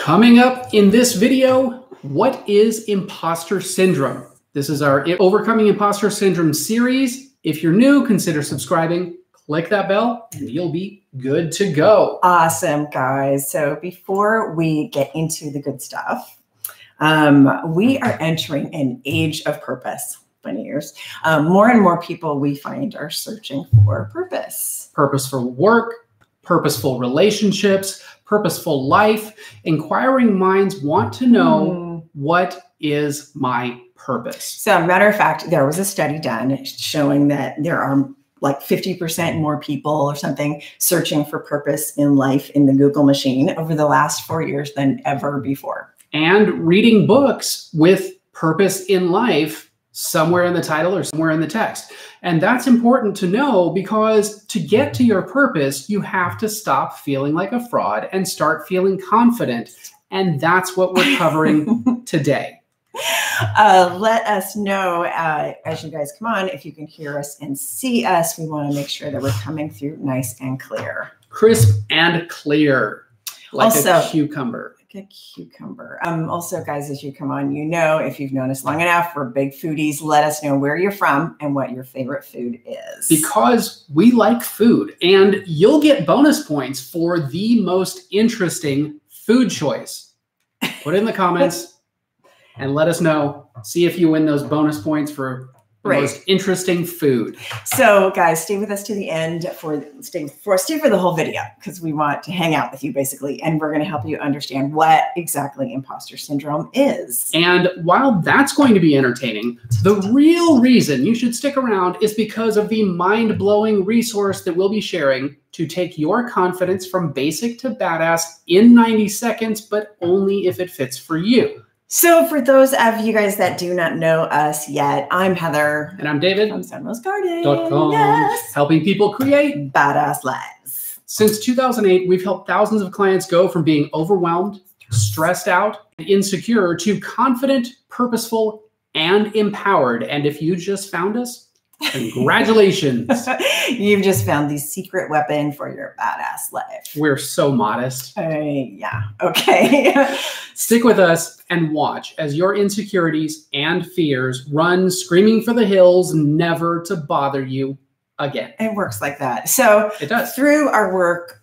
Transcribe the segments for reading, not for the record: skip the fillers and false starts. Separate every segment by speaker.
Speaker 1: Coming up in this video, what is imposter syndrome? This is our Overcoming Imposter Syndrome series. If you're new, consider subscribing, click that bell, and you'll be good to go.
Speaker 2: Awesome, guys. So before we get into the good stuff, we are entering an age of purpose. Funny years. More and more people we find are searching for purpose.
Speaker 1: Purposeful work, purposeful relationships, purposeful life. Inquiring minds want to know, what is my purpose?
Speaker 2: So, matter of fact, there was a study done showing that there are like 50% more people or something searching for purpose in life in the Google machine over the last 4 years than ever before.
Speaker 1: And reading books with purpose in life somewhere in the title or somewhere in the text. And that's important to know, because to get to your purpose, you have to stop feeling like a fraud and start feeling confident. And that's what we're covering today.
Speaker 2: Let us know as you guys come on, if you can hear us and see us. We want to make sure that we're coming through nice and clear.
Speaker 1: Crisp and clear, like
Speaker 2: also,
Speaker 1: a cucumber.
Speaker 2: A cucumber. Also, guys, as you come on, you know, if you've known us long enough, we're big foodies. Let us know where you're from and what your favorite food is.
Speaker 1: Because we like food, and you'll get bonus points for the most interesting food choice. Put it in the comments and let us know. See if you win those bonus points for the most interesting food.
Speaker 2: So, guys, stay with us to the end stay for the whole video, because we want to hang out with you basically, and we're going to help you understand what exactly imposter syndrome is.
Speaker 1: And while that's going to be entertaining, the real reason you should stick around is because of the mind-blowing resource that we'll be sharing to take your confidence from basic to badass in 90 seconds, but only if it fits for you.
Speaker 2: So for those of you guys that do not know us yet, I'm Heather.
Speaker 1: And I'm David.
Speaker 2: From sunrosegarden.com.
Speaker 1: Yes. Helping people create
Speaker 2: badass lives.
Speaker 1: Since 2008, we've helped thousands of clients go from being overwhelmed, stressed out, and insecure to confident, purposeful, and empowered. And if you just found us, congratulations.
Speaker 2: You've just found the secret weapon for your badass life.
Speaker 1: We're so modest.
Speaker 2: Yeah. Okay.
Speaker 1: Stick with us and watch as your insecurities and fears run screaming for the hills, never to bother you again.
Speaker 2: It works like that. So
Speaker 1: it does.
Speaker 2: Through our work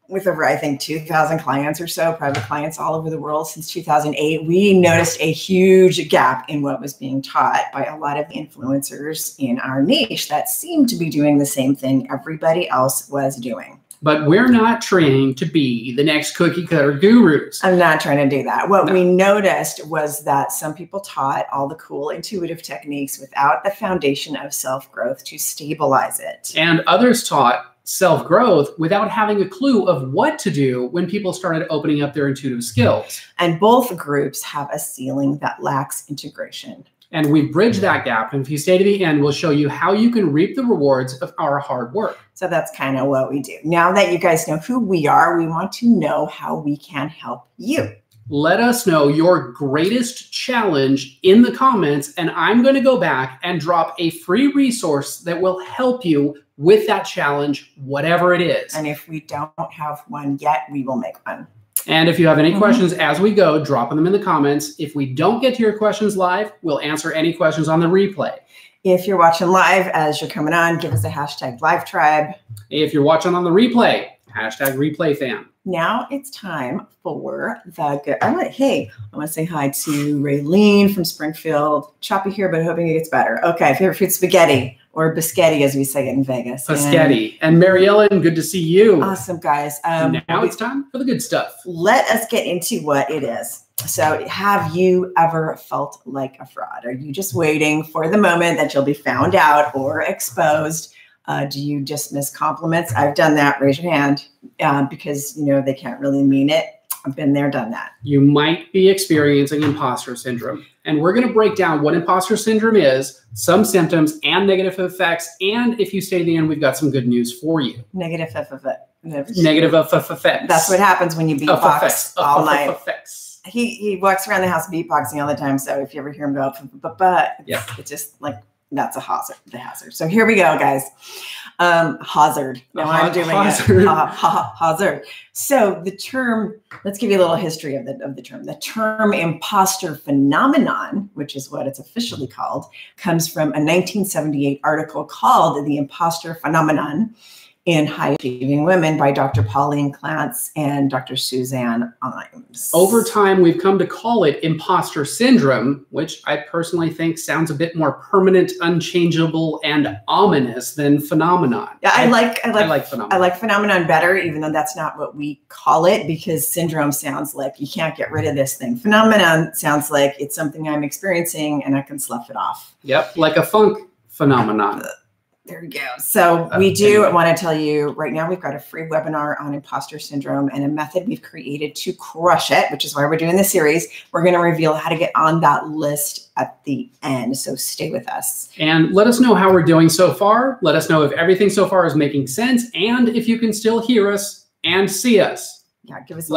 Speaker 2: with over, I think, 2,000 clients or so, private clients all over the world since 2008, we noticed a huge gap in what was being taught by a lot of influencers in our niche that seemed to be doing the same thing everybody else was doing.
Speaker 1: But we're not trying to be the next cookie cutter gurus.
Speaker 2: I'm not trying to do that. What we noticed was that some people taught all the cool intuitive techniques without a foundation of self-growth to stabilize it.
Speaker 1: And others taught self-growth without having a clue of what to do when people started opening up their intuitive skills.
Speaker 2: And both groups have a ceiling that lacks integration.
Speaker 1: And we've bridged that gap. And if you stay to the end, we'll show you how you can reap the rewards of our hard work.
Speaker 2: So that's kind of what we do. Now that you guys know who we are, we want to know how we can help you.
Speaker 1: Let us know your greatest challenge in the comments, and I'm going to go back and drop a free resource that will help you with that challenge, whatever it is.
Speaker 2: And if we don't have one yet, we will make one.
Speaker 1: And if you have any questions as we go, drop them in the comments. If we don't get to your questions live, we'll answer any questions on the replay.
Speaker 2: If you're watching live as you're coming on, give us a hashtag #LiveTribe.
Speaker 1: If you're watching on the replay, hashtag #ReplayFam.
Speaker 2: Now it's time for the good. I want to say hi to Raylene from Springfield. Choppy here, but hoping it gets better. Okay, favorite food, spaghetti, or biscotti, as we say it in Vegas.
Speaker 1: Biscotti. And Mary Ellen, good to see you.
Speaker 2: Awesome, guys.
Speaker 1: Now it's time for the good stuff.
Speaker 2: Let us get into what it is. So have you ever felt like a fraud? Are you just waiting for the moment that you'll be found out or exposed? Do you dismiss compliments? I've done that. Raise your hand because, you know, they can't really mean it. I've been there, done that.
Speaker 1: You might be experiencing imposter syndrome. And we're going to break down what imposter syndrome is, some symptoms and negative effects. And if you stay to the end, we've got some good news for you.
Speaker 2: Negative effects.
Speaker 1: That's
Speaker 2: what happens when you beatbox all night. He walks around the house beatboxing all the time. So if you ever hear him go, it's just like, that's the hazard. So here we go, guys. Hazard. No, I'm doing
Speaker 1: hazard.
Speaker 2: it. Hazard. So the term, let's give you a little history of the term. The term imposter phenomenon, which is what it's officially called, comes from a 1978 article called The Imposter Phenomenon in High Achieving Women by Dr. Pauline Clance and Dr. Suzanne Imes.
Speaker 1: Over time, we've come to call it imposter syndrome, which I personally think sounds a bit more permanent, unchangeable, and ominous than phenomenon.
Speaker 2: Yeah, I like
Speaker 1: phenomenon.
Speaker 2: I like phenomenon better, even though that's not what we call it, because syndrome sounds like you can't get rid of this thing. Phenomenon sounds like it's something I'm experiencing and I can slough it off.
Speaker 1: Yep, like a funk phenomenon.
Speaker 2: There we go. So we do want to tell you right now, we've got a free webinar on imposter syndrome and a method we've created to crush it, which is why we're doing this series. We're going to reveal how to get on that list at the end. So stay with us.
Speaker 1: And let us know how we're doing so far. Let us know if everything so far is making sense and if you can still hear us and see us.
Speaker 2: Yeah, give us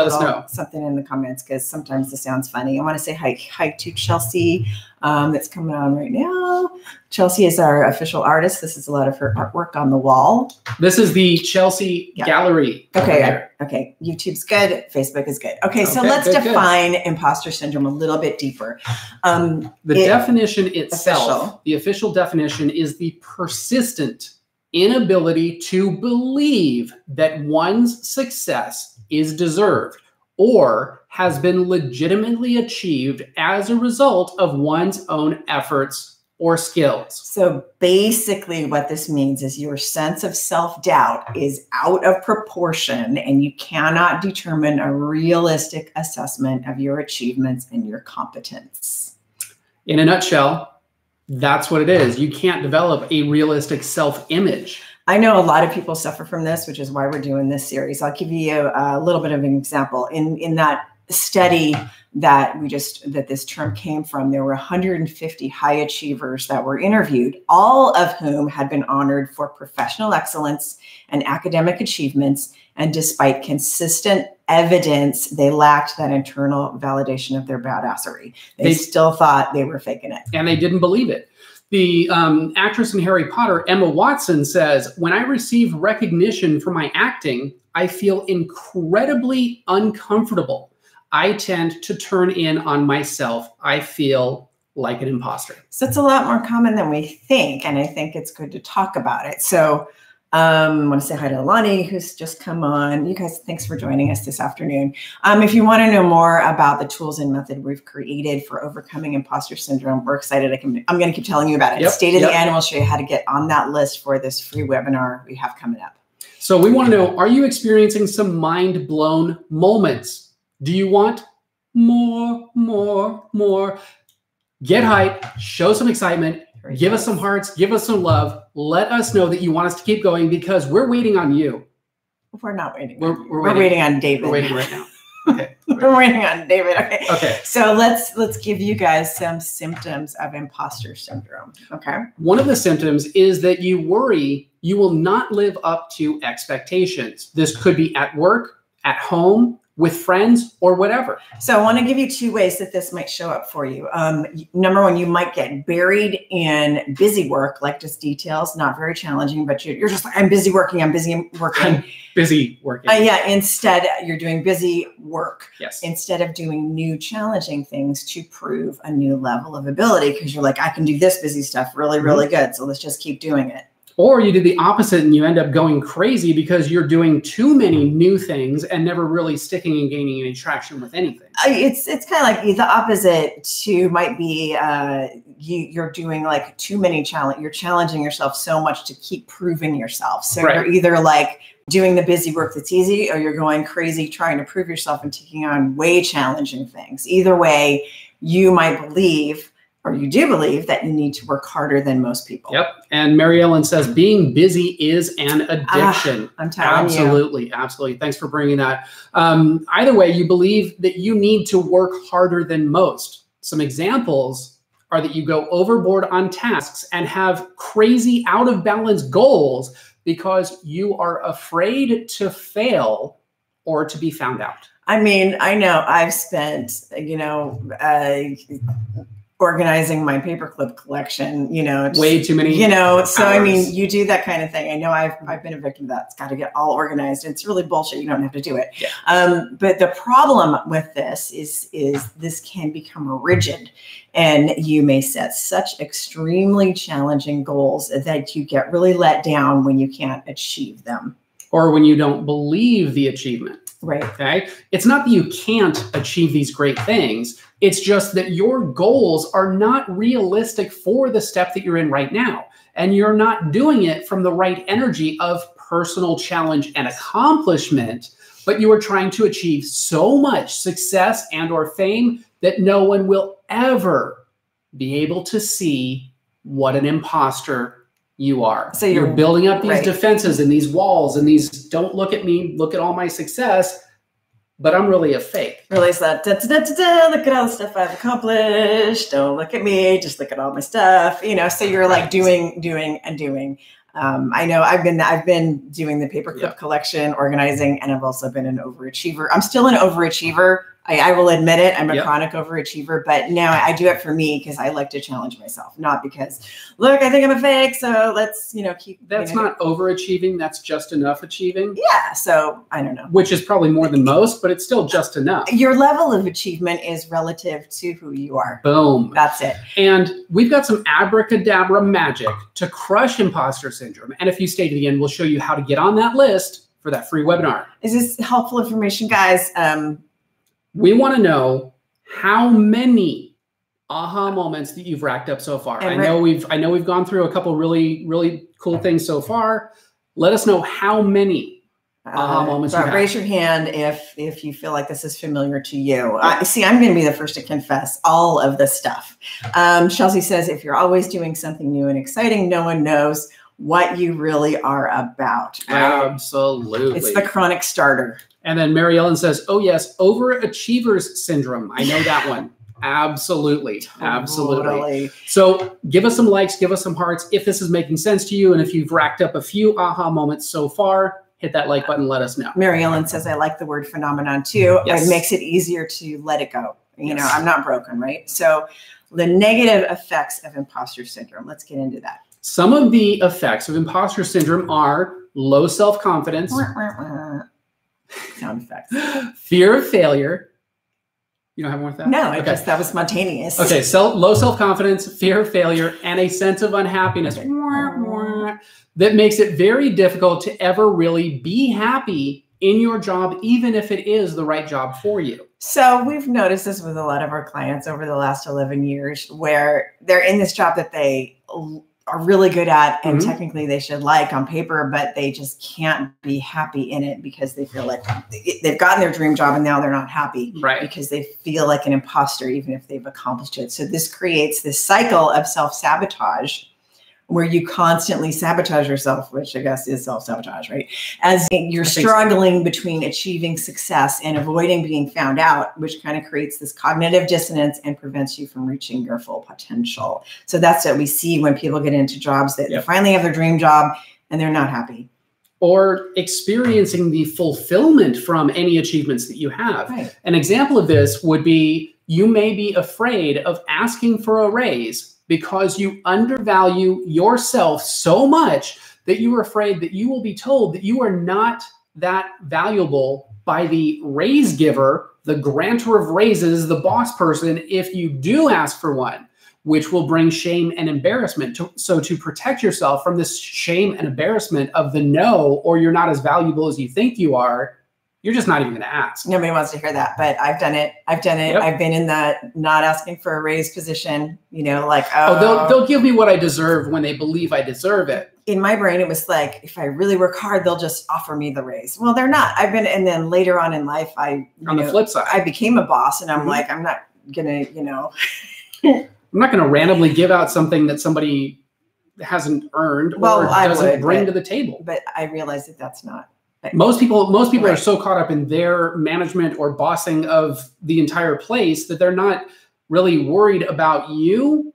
Speaker 2: something in the comments, because sometimes this sounds funny. I want to say hi to Chelsea that's coming on right now. Chelsea is our official artist. This is a lot of her artwork on the wall.
Speaker 1: This is the Chelsea gallery.
Speaker 2: Okay. Okay. YouTube's good. Facebook is good. Okay. So let's define imposter syndrome a little bit deeper.
Speaker 1: The definition itself, the official definition, is the persistent inability to believe that one's success is deserved or has been legitimately achieved as a result of one's own efforts or skills.
Speaker 2: So basically what this means is your sense of self-doubt is out of proportion and you cannot determine a realistic assessment of your achievements and your competence.
Speaker 1: In a nutshell, that's what it is. You can't develop a realistic self-image.
Speaker 2: I know a lot of people suffer from this, which is why we're doing this series. I'll give you a little bit of an example. In that study that this term came from, there were 150 high achievers that were interviewed, all of whom had been honored for professional excellence and academic achievements. And despite consistent evidence, they lacked that internal validation of their badassery. They still thought they were faking it.
Speaker 1: And they didn't believe it. The actress in Harry Potter, Emma Watson, says, "When I receive recognition for my acting, I feel incredibly uncomfortable. I tend to turn in on myself. I feel like an imposter."
Speaker 2: So it's a lot more common than we think, and I think it's good to talk about it. So I want to say hi to Alani, who's just come on. You guys, thanks for joining us this afternoon. If you want to know more about the tools and method we've created for overcoming imposter syndrome, we're excited. I'm going to keep telling you about it. Stay to the end, and we'll show you how to get on that list for this free webinar we have coming up.
Speaker 1: So we want to know, are you experiencing some mind-blown moments? Do you want more? Get hype, show some excitement, give us some hearts, give us some love. Let us know that you want us to keep going, because we're waiting on you.
Speaker 2: We're not waiting.
Speaker 1: We're
Speaker 2: waiting on David.
Speaker 1: We're waiting right now. Okay.
Speaker 2: We're waiting on David. Okay.
Speaker 1: Okay.
Speaker 2: So let's give you guys some symptoms of imposter syndrome. Okay.
Speaker 1: One of the symptoms is that you worry you will not live up to expectations. This could be at work, at home, with friends, or whatever.
Speaker 2: So I want to give you two ways that this might show up for you. Number one, you might get buried in busy work, like just details, not very challenging, but you're just like, I'm busy working.
Speaker 1: I'm busy working.
Speaker 2: Yeah. Instead, you're doing busy work.
Speaker 1: Yes.
Speaker 2: Instead of doing new challenging things to prove a new level of ability, because you're like, I can do this busy stuff really, really good. So let's just keep doing it.
Speaker 1: Or you do the opposite and you end up going crazy because you're doing too many new things and never really sticking and gaining any traction with anything.
Speaker 2: It's kind of like the opposite to might be you're doing like too many you're challenging yourself so much to keep proving yourself. So you're either like doing the busy work that's easy, or you're going crazy trying to prove yourself and taking on way challenging things. Either way, you might believe, or you do believe, that you need to work harder than most people.
Speaker 1: Yep. And Mary Ellen says being busy is an addiction.
Speaker 2: I'm telling
Speaker 1: you. Absolutely. Thanks for bringing that. Either way, you believe that you need to work harder than most. Some examples are that you go overboard on tasks and have crazy out of balance goals because you are afraid to fail or to be found out.
Speaker 2: I mean, I know I've spent, organizing my paperclip collection, you know,
Speaker 1: way too many,
Speaker 2: you know, so
Speaker 1: hours.
Speaker 2: I mean, you do that kind of thing. I know I've been a victim of that. It's got to get all organized. It's really bullshit. You don't have to do it.
Speaker 1: Yeah.
Speaker 2: But the problem with this is this can become rigid, and you may set such extremely challenging goals that you get really let down when you can't achieve them.
Speaker 1: Or when you don't believe the achievement.
Speaker 2: Right.
Speaker 1: Okay. It's not that you can't achieve these great things. It's just that your goals are not realistic for the step that you're in right now. And you're not doing it from the right energy of personal challenge and accomplishment, but you are trying to achieve so much success and or fame that no one will ever be able to see what an imposter you are.
Speaker 2: So
Speaker 1: you're building up these defenses and these walls and these, don't look at me, look at all my success, but I'm really a fake.
Speaker 2: Release that, look at all the stuff I've accomplished. Don't look at me, just look at all my stuff. You know, so you're like doing. I know I've been doing the paperclip collection, organizing, and I've also been an overachiever. I'm still an overachiever. I will admit it. I'm a chronic overachiever, but now I do it for me because I like to challenge myself, not because, look, I think I'm a fake, so let's, you know, keep.
Speaker 1: That's not overachieving. That's just enough achieving.
Speaker 2: Yeah. So I don't know.
Speaker 1: Which is probably more than most, but it's still just enough.
Speaker 2: Your level of achievement is relative to who you are.
Speaker 1: Boom.
Speaker 2: That's it.
Speaker 1: And we've got some abracadabra magic to crush imposter syndrome. And if you stay to the end, we'll show you how to get on that list for that free webinar.
Speaker 2: Is this helpful information, guys?
Speaker 1: We want to know how many aha moments that you've racked up so far. I know we've gone through a couple really, really cool things so far. Let us know how many aha moments you have.
Speaker 2: Raise your hand if you feel like this is familiar to you. See, I'm going to be the first to confess all of this stuff. Chelsea says, if you're always doing something new and exciting, no one knows what you really are about. Right?
Speaker 1: Absolutely.
Speaker 2: It's the chronic starter.
Speaker 1: And then Mary Ellen says, oh, yes, overachievers syndrome. I know that one. Absolutely. Absolutely.
Speaker 2: Totally.
Speaker 1: So give us some likes, give us some hearts if this is making sense to you. And if you've racked up a few aha moments so far, hit that like button, let us know.
Speaker 2: Mary Ellen says, I like the word phenomenon too.
Speaker 1: Yes.
Speaker 2: It makes it easier to let it go. You know, I'm not broken, right? So the negative effects of imposter syndrome, let's get into that.
Speaker 1: Some of the effects of imposter syndrome are low self-confidence,
Speaker 2: sound effects,
Speaker 1: fear of failure. You don't have more of that?
Speaker 2: No, okay. That was spontaneous.
Speaker 1: Okay, low self-confidence, fear of failure, and a sense of unhappiness that makes it very difficult to ever really be happy in your job, even if it is the right job for you.
Speaker 2: So we've noticed this with a lot of our clients over the last 11 years, where they're in this job that they are really good at and technically they should like on paper, but they just can't be happy in it because they feel like they've gotten their dream job and now they're not happy because they feel like an imposter even if they've accomplished it. So this creates this cycle of self-sabotage where you constantly sabotage yourself, which I guess is self-sabotage, right? As you're struggling between achieving success and avoiding being found out, which kind of creates this cognitive dissonance and prevents you from reaching your full potential. So that's what we see when people get into jobs that they finally have their dream job and they're not happy.
Speaker 1: Or experiencing the fulfillment from any achievements that you have.
Speaker 2: Right.
Speaker 1: An example of this would be you may be afraid of asking for a raise because you undervalue yourself so much that you are afraid that you will be told that you are not that valuable by the raise giver, the grantor of raises, the boss person, if you do ask for one, which will bring shame and embarrassment. So to protect yourself from this shame and embarrassment of the no, or you're not as valuable as you think you are, you're just not even going to ask.
Speaker 2: Nobody wants to hear that, but I've done it. Yep. I've been in that not asking for a raise position, you know, like,
Speaker 1: they'll give me what I deserve when they believe I deserve it.
Speaker 2: In my brain, it was like, if I really work hard, they'll just offer me the raise. Well, they're not. And then later on in life,
Speaker 1: the flip side,
Speaker 2: I became a boss and I'm like, I'm not going to, you know.
Speaker 1: I'm not going to randomly give out something that somebody hasn't earned or doesn't bring to the table.
Speaker 2: But I realized that that's not.
Speaker 1: Most people are so caught up in their management or bossing of the entire place that they're not really worried about you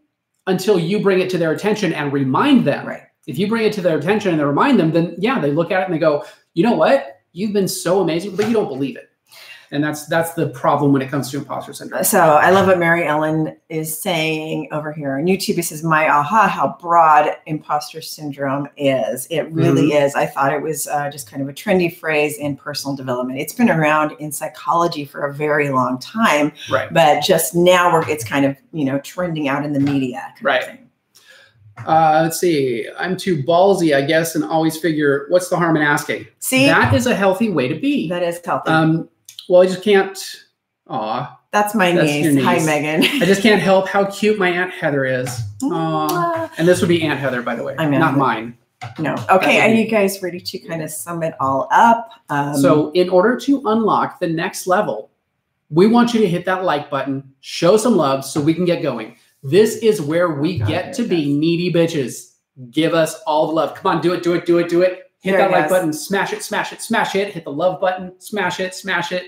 Speaker 1: until you bring it to their attention and remind them.
Speaker 2: Right.
Speaker 1: If you bring it to their attention and remind them, then yeah, they look at it and they go, you know what? You've been so amazing, but you don't believe it. And that's the problem when it comes to imposter syndrome.
Speaker 2: So I love what Mary Ellen is saying over here on YouTube. It says, my aha, how broad imposter syndrome is. It really is. I thought it was just kind of a trendy phrase in personal development. It's been around in psychology for a very long time,
Speaker 1: right?
Speaker 2: But just now it's kind of, trending out in the media.
Speaker 1: Right. Let's see. I'm too ballsy, I guess, and always figure, what's the harm in asking?
Speaker 2: See,
Speaker 1: that is a healthy way to be.
Speaker 2: That is healthy.
Speaker 1: Well, I just can't. Aw.
Speaker 2: That's my niece. Hi, Megan.
Speaker 1: I just can't help how cute my Aunt Heather is. Aw. And this would be Aunt Heather, by the way, not mine.
Speaker 2: No. Okay. Are you guys ready to kind of sum it all up?
Speaker 1: So in order to unlock the next level, we want you to hit that like button, show some love so we can get going. This is where we get to be needy bitches. Give us all the love. Come on, do it, do it, do it, do it. Hit that like button, smash it, smash it, smash it. Hit the love button, smash it, smash it.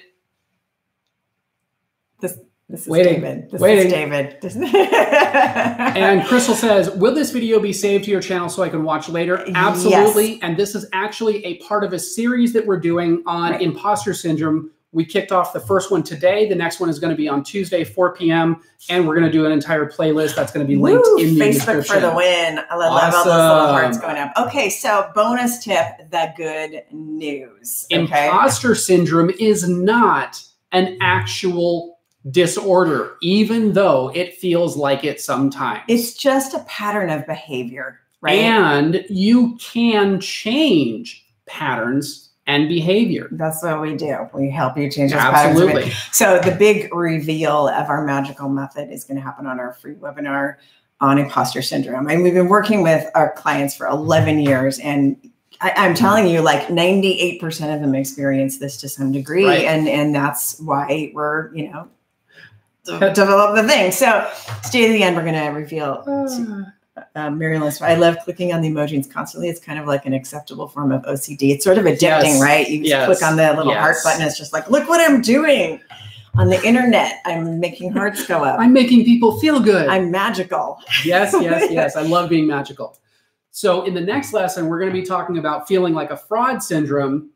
Speaker 2: This is David. This is David.
Speaker 1: And Crystal says, will this video be saved to your channel so I can watch later? Absolutely. Yes. And this is actually a part of a series that we're doing on imposter syndrome. We kicked off the first one today. The next one is going to be on Tuesday, 4 p.m. And we're going to do an entire playlist that's going to be linked in the description.
Speaker 2: Facebook for the win. I love all those little hearts going up. Okay, so bonus tip, the good news.
Speaker 1: Imposter syndrome is not an actual disorder, even though it feels like it sometimes.
Speaker 2: It's just a pattern of behavior, right?
Speaker 1: And you can change patterns and behavior.
Speaker 2: That's what we do. We help you change those patterns. Absolutely. So the big reveal of our magical method is going to happen on our free webinar on imposter syndrome. And we've been working with our clients for 11 years, and I'm telling you, like 98% of them experience this to some degree. Right. And that's why we're, develop the thing. So stay to the end. We're going to reveal Mary Ellen. I love clicking on the emojis constantly. It's kind of like an acceptable form of OCD. It's sort of addicting, right? You just click on the little heart button. It's just like, look what I'm doing on the internet. I'm making hearts go up.
Speaker 1: I'm making people feel good.
Speaker 2: I'm magical.
Speaker 1: Yes, yes, yes. I love being magical. So in the next lesson, we're going to be talking about feeling like a fraud syndrome,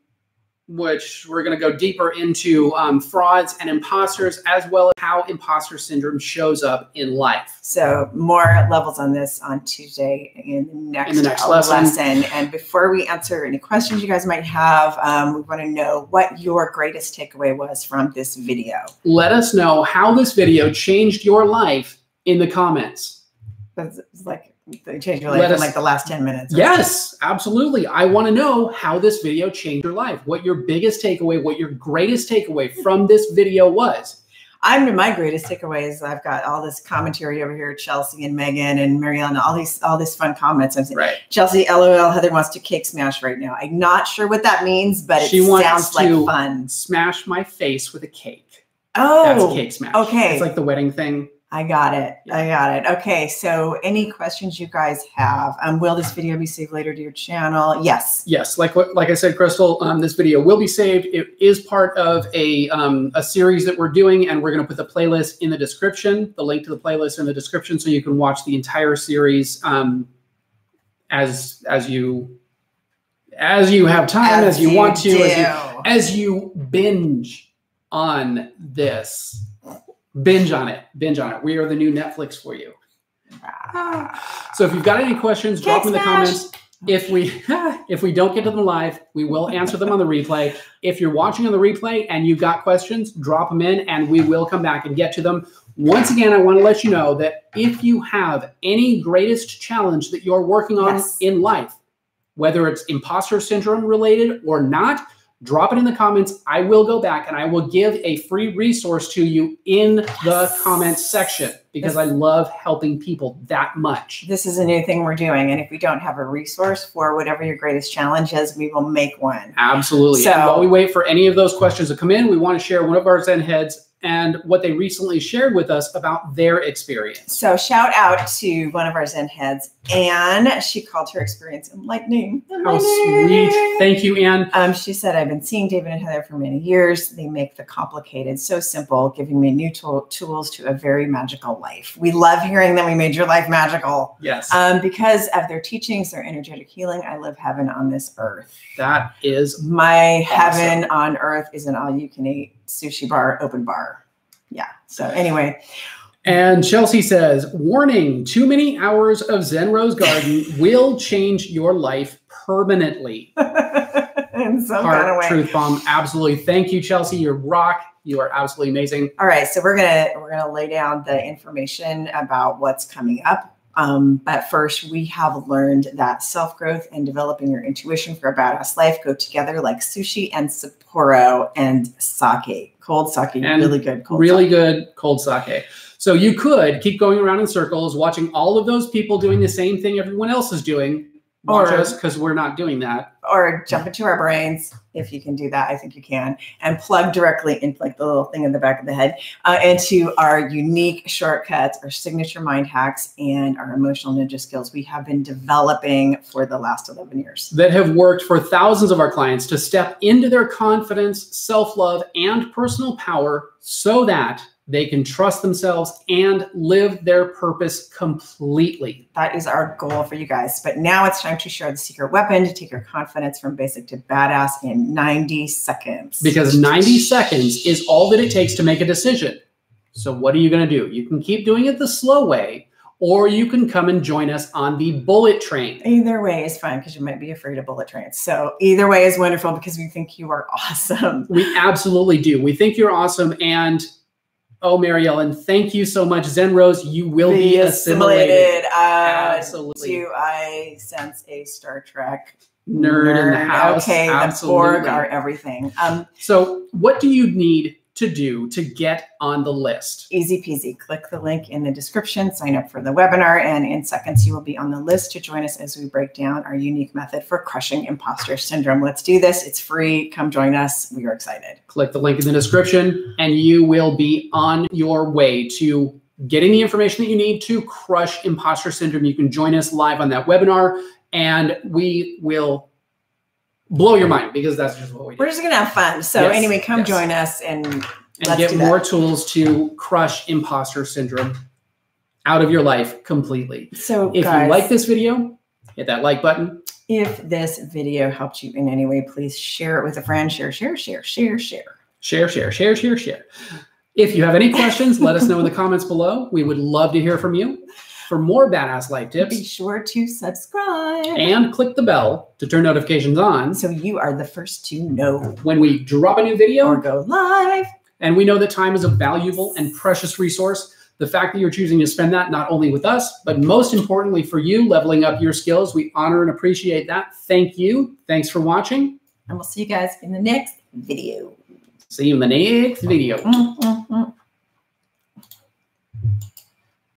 Speaker 1: which we're going to go deeper into frauds and imposters, as well as how imposter syndrome shows up in life.
Speaker 2: So more levels on this on Tuesday in the next lesson. And before we answer any questions you guys might have, we want to know what your greatest takeaway was from this video.
Speaker 1: Let us know how this video changed your life in the comments.
Speaker 2: It's like they changed your life in like the last 10 minutes.
Speaker 1: Yes, absolutely. I want to know how this video changed your life, what your biggest takeaway, what your greatest takeaway from this video was.
Speaker 2: My greatest takeaway is I've got all this commentary over here, Chelsea and Megan and Mary Ellen, all this fun comments. I'm saying, Chelsea, LOL, Heather wants to cake smash right now. I'm not sure what that means, but it sounds like fun.
Speaker 1: Smash my face with a cake.
Speaker 2: Oh,
Speaker 1: that's cake smash.
Speaker 2: Okay.
Speaker 1: It's like the wedding thing.
Speaker 2: I got it. I got it. Okay. So any questions you guys have? Will this video be saved later to your channel? Yes.
Speaker 1: Yes. Like I said, Crystal, this video will be saved. It is part of a series that we're doing, and we're going to put the playlist in the description, the link to the playlist in the description, so you can watch the entire series as you have time, as you want to, as you binge on this. Binge on it. Binge on it. We are the new Netflix for you. So if you've got any questions, drop them in the comments. If we don't get to them live, we will answer them on the replay. If you're watching on the replay and you've got questions, drop them in and we will come back and get to them. Once again, I want to let you know that if you have any greatest challenge that you're working on in life, whether it's imposter syndrome related or not, drop it in the comments. I will go back and I will give a free resource to you in the comments section, because I love helping people that much.
Speaker 2: This is a new thing we're doing. And if we don't have a resource for whatever your greatest challenge is, we will make one.
Speaker 1: Absolutely. So and while we wait for any of those questions to come in, we want to share one of our Zen heads and what they recently shared with us about their experience.
Speaker 2: So shout out to one of our Zen heads, Anne. She called her experience enlightening.
Speaker 1: How sweet. Thank you, Anne.
Speaker 2: She said, I've been seeing David and Heather for many years. They make the complicated so simple, giving me new tools to a very magical life. We love hearing that we made your life magical.
Speaker 1: Yes.
Speaker 2: Because of their teachings, their energetic healing, I live heaven on this earth.
Speaker 1: That is
Speaker 2: my awesome. Heaven on earth is an all-you-can-eat sushi bar, open bar. Yeah. So anyway.
Speaker 1: And Chelsea says, warning, too many hours of Zen Rose Garden will change your life permanently.
Speaker 2: In some kind of way.
Speaker 1: Truth bomb. Absolutely. Thank you, Chelsea. You're rock. You are absolutely amazing.
Speaker 2: All right. So we're gonna lay down the information about what's coming up. But first, we have learned that self-growth and developing your intuition for a badass life go together like sushi and Sapporo and sake. Cold sake, and really good cold
Speaker 1: really
Speaker 2: sake.
Speaker 1: Good cold sake. So you could keep going around in circles, watching all of those people doing the same thing everyone else is doing. Watch us, because we're not doing that.
Speaker 2: Or jump into our brains, if you can do that. I think you can. And plug directly into like the little thing in the back of the head into our unique shortcuts, our signature mind hacks, and our emotional ninja skills we have been developing for the last 11 years.
Speaker 1: That have worked for thousands of our clients to step into their confidence, self-love, and personal power so that they can trust themselves and live their purpose completely.
Speaker 2: That is our goal for you guys. But now it's time to share the secret weapon to take your confidence from basic to badass in 90 seconds.
Speaker 1: Because 90 seconds is all that it takes to make a decision. So what are you going to do? You can keep doing it the slow way, or you can come and join us on the bullet train.
Speaker 2: Either way is fine, because you might be afraid of bullet trains. So either way is wonderful, because we think you are awesome.
Speaker 1: We absolutely do. We think you're awesome. And oh, Mary Ellen, thank you so much. Zen Rose, you will be assimilated.
Speaker 2: Absolutely. Do I sense a Star Trek
Speaker 1: nerd in the house?
Speaker 2: Okay, absolutely. The Borg are everything.
Speaker 1: So what do you need to do to get on the list?
Speaker 2: Easy peasy. Click the link in the description, sign up for the webinar, and in seconds you will be on the list to join us as we break down our unique method for crushing imposter syndrome. Let's do this. It's free. Come join us. We are excited.
Speaker 1: Click the link in the description and you will be on your way to getting the information that you need to crush imposter syndrome. You can join us live on that webinar and we will blow your mind, because that's just what we do.
Speaker 2: We're just going to have fun. So anyway, come join us and
Speaker 1: get more tools to crush imposter syndrome out of your life completely. So if you like this video, hit that like button.
Speaker 2: If this video helped you in any way, please share it with a friend. Share.
Speaker 1: If you have any questions, let us know in the comments below. We would love to hear from you. For more badass life tips,
Speaker 2: be sure to subscribe
Speaker 1: and click the bell to turn notifications on,
Speaker 2: so you are the first to know
Speaker 1: when we drop a new video
Speaker 2: or go live.
Speaker 1: And we know that time is a valuable and precious resource. The fact that you're choosing to spend that not only with us, but most importantly for you, leveling up your skills, we honor and appreciate that. Thank you. Thanks for watching.
Speaker 2: And we'll see you guys in the next video.
Speaker 1: See you in the next video.